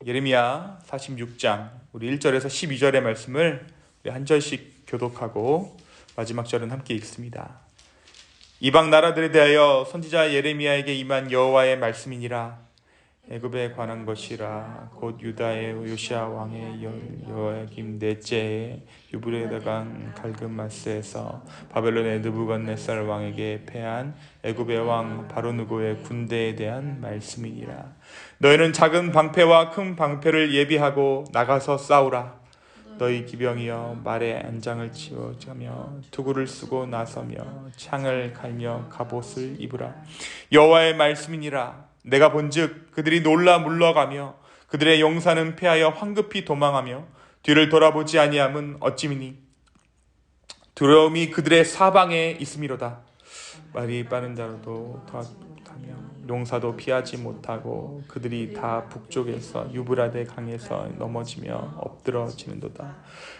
예레미야 46장 우리 1절에서 12절의 말씀을 우리 한 절씩 교독하고 마지막 절은 함께 읽습니다. 이방 나라들에 대하여 선지자 예레미야에게 임한 여호와의 말씀이니라. 애굽에 관한 것이라. 곧 유다의 요시야 왕의 여호야김 넷째에 유브레강 갈그마스에서 바벨론의 느부갓네살 왕에게 패한 애굽의 왕 바로느고의 군대에 대한 말씀이니라. 너희는 작은 방패와 큰 방패를 예비하고 나가서 싸우라. 너희 기병이여 말에 안장을 치워자며 투구를 쓰고 나서며 창을 갈며 갑옷을 입으라. 여호와의 말씀이니라. 내가 본즉 그들이 놀라 물러가며 그들의 용사는 패하여 황급히 도망하며 뒤를 돌아보지 아니함은 어찌미니 두려움이 그들의 사방에 있음이로다. 말이 빠른 자로도 못하며 용사도 피하지 못하고 그들이 다 북쪽에서 유브라데 강에서 넘어지며 엎드러지는도다.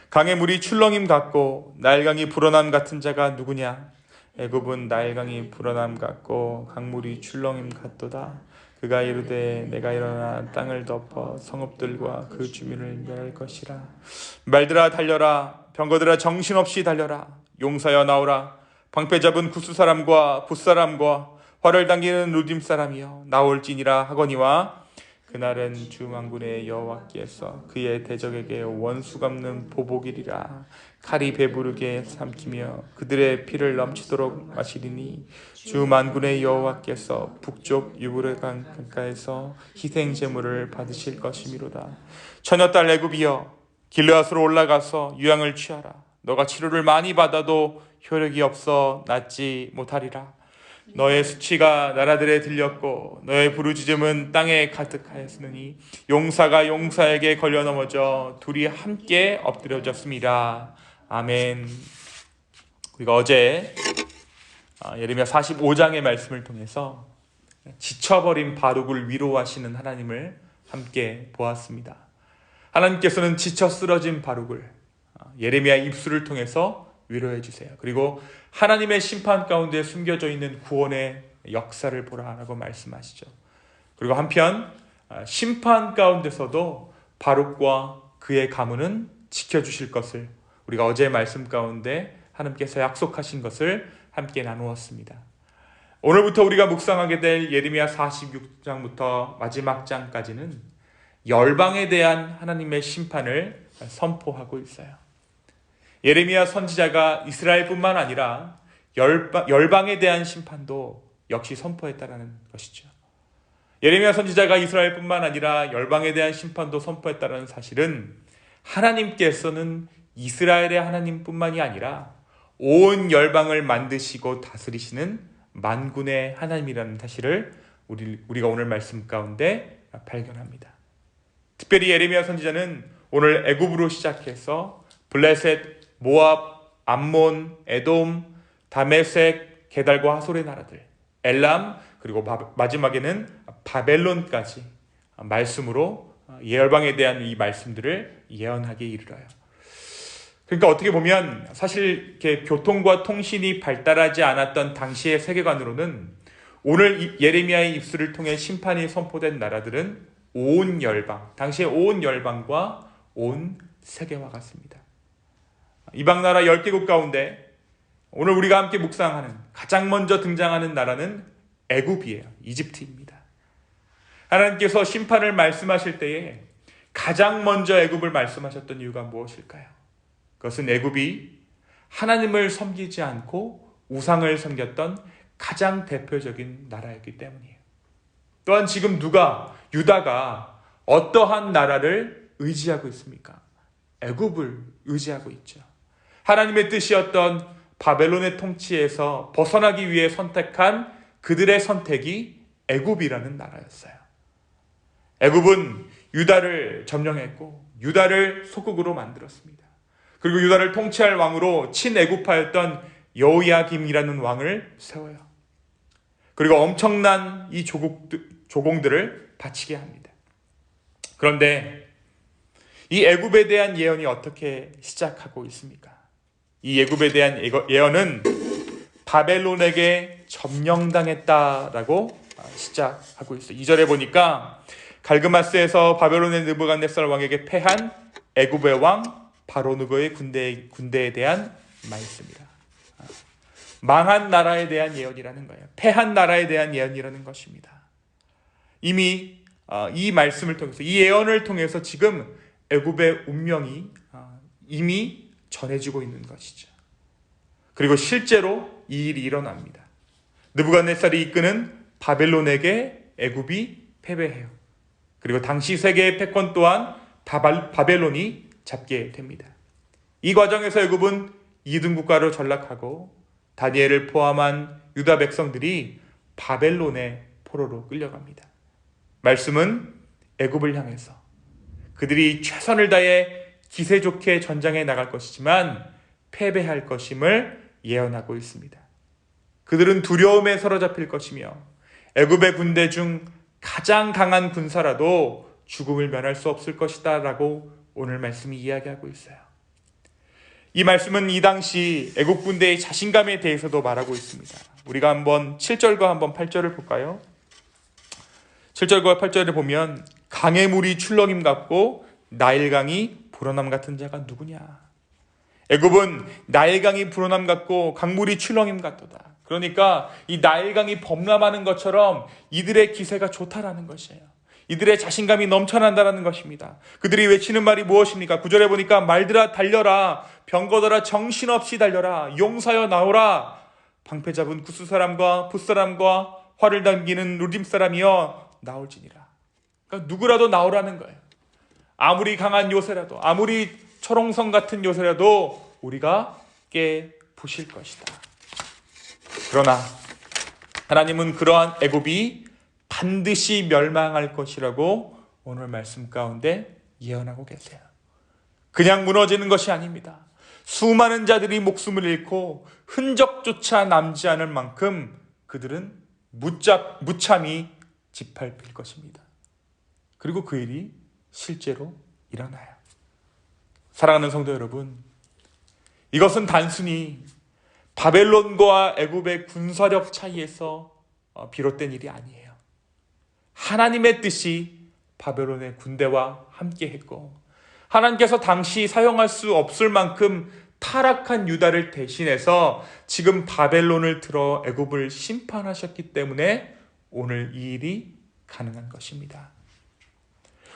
강의 물이 출렁임 같고 나일강이 불어남 같은 자가 누구냐? 애굽은 나일강이 불어남 같고 강물이 출렁임 같도다. 그가 이르되 내가 일어나 땅을 덮어 성읍들과 그 주민을 멸할 것이라. 말들아 달려라. 병거들아 정신없이 달려라. 용사여 나오라. 방패 잡은 구스 사람과 붓 사람과 활을 당기는 루딤 사람이여 나올지니라 하거니와 그날은 주 만군의 여호와께서 그의 대적에게 원수 갚는 보복이리라. 칼이 배부르게 삼키며 그들의 피를 넘치도록 마시리니 주 만군의 여호와께서 북쪽 유브레강 강가에서 희생 제물을 받으실 것이미로다. 처녀딸 애굽이여 길르앗으로 올라가서 유향을 취하라. 너가 치료를 많이 받아도 효력이 없어 낫지 못하리라. 너의 수치가 나라들에 들렸고 너의 부르짖음은 땅에 가득하였으니 용사가 용사에게 걸려 넘어져 둘이 함께 엎드려졌습니다. 아멘. 우리가 어제 예레미야 45장의 말씀을 통해서 지쳐버린 바룩을 위로하시는 하나님을 함께 보았습니다. 하나님께서는 지쳐 쓰러진 바룩을 예레미야의 입술을 통해서 위로해 주세요. 그리고 하나님의 심판 가운데 숨겨져 있는 구원의 역사를 보라라고 말씀하시죠. 그리고 한편 심판 가운데서도 바룩과 그의 가문은 지켜주실 것을 우리가 어제 말씀 가운데 하나님께서 약속하신 것을 함께 나누었습니다. 오늘부터 우리가 묵상하게 될 예레미야 46장부터 마지막 장까지는 열방에 대한 하나님의 심판을 선포하고 있어요. 예레미야 선지자가 이스라엘뿐만 아니라 열방에 대한 심판도 역시 선포했다라는 것이죠. 예레미야 선지자가 이스라엘뿐만 아니라 열방에 대한 심판도 선포했다는 사실은 하나님께서는 이스라엘의 하나님뿐만이 아니라 온 열방을 만드시고 다스리시는 만군의 하나님이라는 사실을 우리가 오늘 말씀 가운데 발견합니다. 특별히 예레미야 선지자는 오늘 애굽으로 시작해서 블레셋, 모압, 암몬, 에돔, 다메섹, 게달과 하솔의 나라들, 엘람, 그리고 마지막에는 바벨론까지 말씀으로 열방에 대한 이 말씀들을 예언하게 이르러요. 그러니까 어떻게 보면 사실 이렇게 교통과 통신이 발달하지 않았던 당시의 세계관으로는 오늘 예레미야의 입술을 통해 심판이 선포된 나라들은 온 열방, 당시의 온 열방과 온 세계와 같습니다. 이방 나라 10개국 가운데 오늘 우리가 함께 묵상하는 가장 먼저 등장하는 나라는 애굽이에요. 이집트입니다. 하나님께서 심판을 말씀하실 때에 가장 먼저 애굽을 말씀하셨던 이유가 무엇일까요? 그것은 애굽이 하나님을 섬기지 않고 우상을 섬겼던 가장 대표적인 나라였기 때문이에요. 또한 지금 유다가 어떠한 나라를 의지하고 있습니까? 애굽을 의지하고 있죠. 하나님의 뜻이었던 바벨론의 통치에서 벗어나기 위해 선택한 그들의 선택이 애굽이라는 나라였어요. 애굽은 유다를 점령했고 유다를 소국으로 만들었습니다. 그리고 유다를 통치할 왕으로 친애굽파였던 여호야김이라는 왕을 세워요. 그리고 엄청난 이 조공들을 바치게 합니다. 그런데 이 애굽에 대한 예언이 어떻게 시작하고 있습니까? 이 애굽에 대한 예언은 바벨론에게 점령당했다라고 시작하고 있어요. 2절에 보니까 갈그마스에서 바벨론의 느부갓네살 왕에게 패한 애굽의 왕 바로누고의 군대에 대한 말씀이라. 망한 나라에 대한 예언이라는 거예요. 패한 나라에 대한 예언이라는 것입니다. 이미 이 말씀을 통해서, 이 예언을 통해서 지금 애굽의 운명이 이미 전해지고 있는 것이죠. 그리고 실제로 이 일이 일어납니다. 느부갓네살이 이끄는 바벨론에게 애굽이 패배해요. 그리고 당시 세계의 패권 또한 바벨론이 잡게 됩니다. 이 과정에서 애굽은 2등 국가로 전락하고 다니엘을 포함한 유다 백성들이 바벨론의 포로로 끌려갑니다. 말씀은 애굽을 향해서 그들이 최선을 다해 기세 좋게 전장에 나갈 것이지만 패배할 것임을 예언하고 있습니다. 그들은 두려움에 사로잡힐 것이며 애굽의 군대 중 가장 강한 군사라도 죽음을 면할 수 없을 것이다 라고 오늘 말씀이 이야기하고 있어요. 이 말씀은 이 당시 애국 군대의 자신감에 대해서도 말하고 있습니다. 우리가 한번 7절과 한번 8절을 볼까요? 7절과 8절을 보면 강의 물이 출렁임 같고 나일강이 불어남 같은 자가 누구냐? 애굽은 나일강이 불어남 같고 강물이 출렁임 같도다. 그러니까 이 나일강이 범람하는 것처럼 이들의 기세가 좋다라는 것이에요. 이들의 자신감이 넘쳐난다는 것입니다. 그들이 외치는 말이 무엇입니까? 9절에 보니까 말들아 달려라, 병거들아 정신없이 달려라, 용사여 나오라, 방패 잡은 구스 사람과 풋 사람과 활을 당기는 루딤 사람이여 나올지니라. 그러니까 누구라도 나오라는 거예요. 아무리 강한 요새라도, 아무리 철옹성 같은 요새라도 우리가 깨부실 것이다. 그러나 하나님은 그러한 애굽이 반드시 멸망할 것이라고 오늘 말씀 가운데 예언하고 계세요. 그냥 무너지는 것이 아닙니다. 수많은 자들이 목숨을 잃고 흔적조차 남지 않을 만큼 그들은 무참히 짓밟힐 것입니다. 그리고 그 일이 실제로 일어나요. 사랑하는 성도 여러분, 이것은 단순히 바벨론과 애굽의 군사력 차이에서 비롯된 일이 아니에요. 하나님의 뜻이 바벨론의 군대와 함께 했고 하나님께서 당시 사용할 수 없을 만큼 타락한 유다를 대신해서 지금 바벨론을 들어 애굽을 심판하셨기 때문에 오늘 이 일이 가능한 것입니다.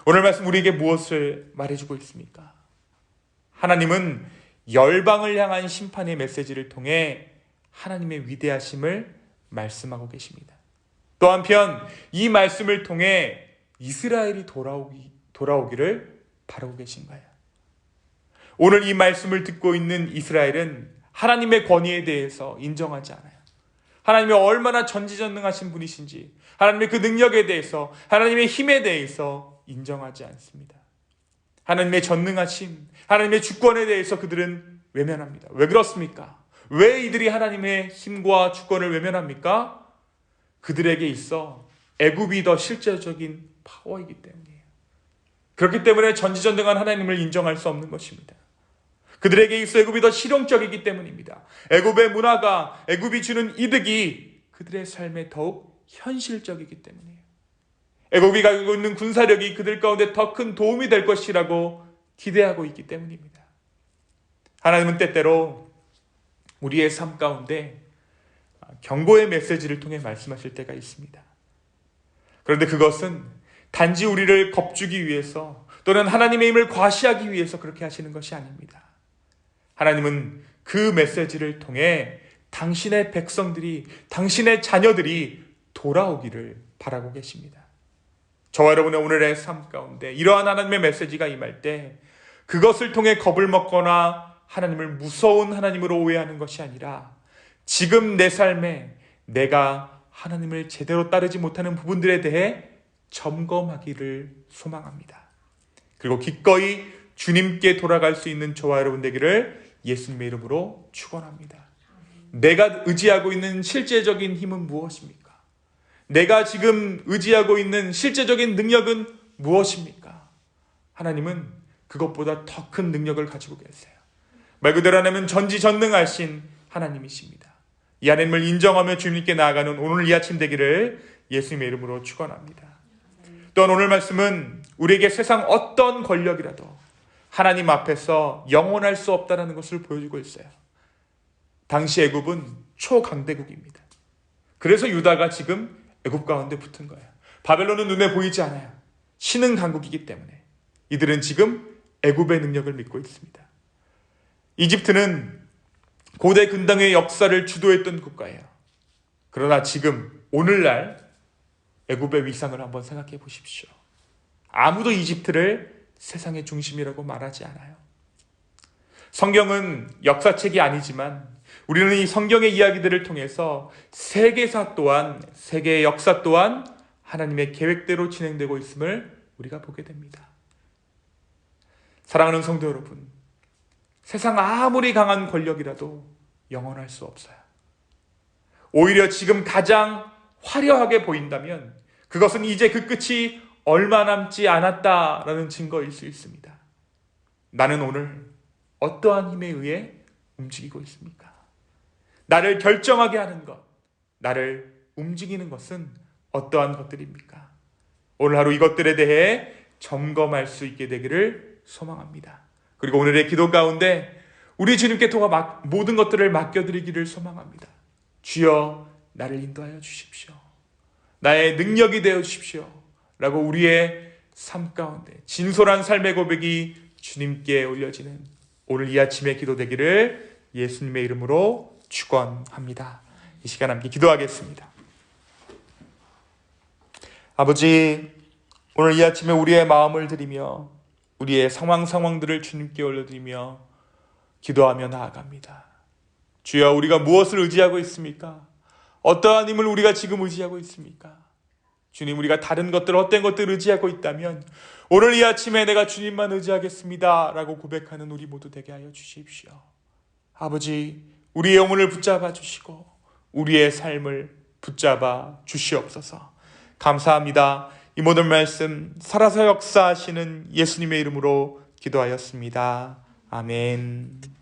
오늘 말씀 우리에게 무엇을 말해주고 있습니까? 하나님은 열방을 향한 심판의 메시지를 통해 하나님의 위대하심을 말씀하고 계십니다. 또 한편 이 말씀을 통해 이스라엘이 돌아오기를 바라고 계신 거예요. 오늘 이 말씀을 듣고 있는 이스라엘은 하나님의 권위에 대해서 인정하지 않아요. 하나님이 얼마나 전지전능하신 분이신지, 하나님의 그 능력에 대해서, 하나님의 힘에 대해서 인정하지 않습니다. 하나님의 전능하심, 하나님의 주권에 대해서 그들은 외면합니다. 왜 그렇습니까? 왜 이들이 하나님의 힘과 주권을 외면합니까? 그들에게 있어 애굽이 더 실제적인 파워이기 때문이에요. 그렇기 때문에 전지전능한 하나님을 인정할 수 없는 것입니다. 그들에게 있어 애굽이 더 실용적이기 때문입니다. 애굽의 문화가, 애굽이 주는 이득이 그들의 삶에 더욱 현실적이기 때문이에요. 애굽이 가지고 있는 군사력이 그들 가운데 더 큰 도움이 될 것이라고 기대하고 있기 때문입니다. 하나님은 때때로 우리의 삶 가운데 경고의 메시지를 통해 말씀하실 때가 있습니다. 그런데 그것은 단지 우리를 겁주기 위해서 또는 하나님의 힘을 과시하기 위해서 그렇게 하시는 것이 아닙니다. 하나님은 그 메시지를 통해 당신의 백성들이, 당신의 자녀들이 돌아오기를 바라고 계십니다. 저와 여러분의 오늘의 삶 가운데 이러한 하나님의 메시지가 임할 때 그것을 통해 겁을 먹거나 하나님을 무서운 하나님으로 오해하는 것이 아니라 지금 내 삶에 내가 하나님을 제대로 따르지 못하는 부분들에 대해 점검하기를 소망합니다. 그리고 기꺼이 주님께 돌아갈 수 있는 저와 여러분 되기를 예수님의 이름으로 축원합니다. 내가 의지하고 있는 실제적인 힘은 무엇입니까? 내가 지금 의지하고 있는 실제적인 능력은 무엇입니까? 하나님은 그것보다 더 큰 능력을 가지고 계세요. 말 그대로 하면 전지전능하신 하나님이십니다. 이 하나님을 인정하며 주님께 나아가는 오늘 이 아침 되기를 예수님의 이름으로 축원합니다. 또한 오늘 말씀은 우리에게 세상 어떤 권력이라도 하나님 앞에서 영원할 수 없다는 것을 보여주고 있어요. 당시 애굽은 초강대국입니다. 그래서 유다가 지금 애굽 가운데 붙은 거예요. 바벨론은 눈에 보이지 않아요. 신흥 강국이기 때문에 이들은 지금 애굽의 능력을 믿고 있습니다. 이집트는 고대 근당의 역사를 주도했던 국가예요. 그러나 지금 오늘날 애굽의 위상을 한번 생각해 보십시오. 아무도 이집트를 세상의 중심이라고 말하지 않아요. 성경은 역사책이 아니지만 우리는 이 성경의 이야기들을 통해서 세계사 또한, 세계의 역사 또한 하나님의 계획대로 진행되고 있음을 우리가 보게 됩니다. 사랑하는 성도 여러분, 세상 아무리 강한 권력이라도 영원할 수 없어요. 오히려 지금 가장 화려하게 보인다면 그것은 이제 그 끝이 얼마 남지 않았다라는 증거일 수 있습니다. 나는 오늘 어떠한 힘에 의해 움직이고 있습니까? 나를 결정하게 하는 것, 나를 움직이는 것은 어떠한 것들입니까? 오늘 하루 이것들에 대해 점검할 수 있게 되기를 소망합니다. 그리고 오늘의 기도 가운데 우리 주님께 모든 것들을 맡겨드리기를 소망합니다. 주여 나를 인도하여 주십시오. 나의 능력이 되어 주십시오. 라고 우리의 삶 가운데 진솔한 삶의 고백이 주님께 올려지는 오늘 이 아침의 기도 되기를 예수님의 이름으로 축원합니다. 이 시간 함께 기도하겠습니다. 아버지, 오늘 이 아침에 우리의 마음을 드리며 우리의 상황들을 주님께 올려드리며 기도하며 나아갑니다. 주여, 우리가 무엇을 의지하고 있습니까? 어떠한 힘을 우리가 지금 의지하고 있습니까? 주님, 우리가 다른 것들, 헛된 것들을 의지하고 있다면 오늘 이 아침에 내가 주님만 의지하겠습니다 라고 고백하는 우리 모두 되게 하여 주십시오. 아버지, 우리의 영혼을 붙잡아 주시고 우리의 삶을 붙잡아 주시옵소서. 감사합니다. 이 모든 말씀 살아서 역사하시는 예수님의 이름으로 기도하였습니다. 아멘.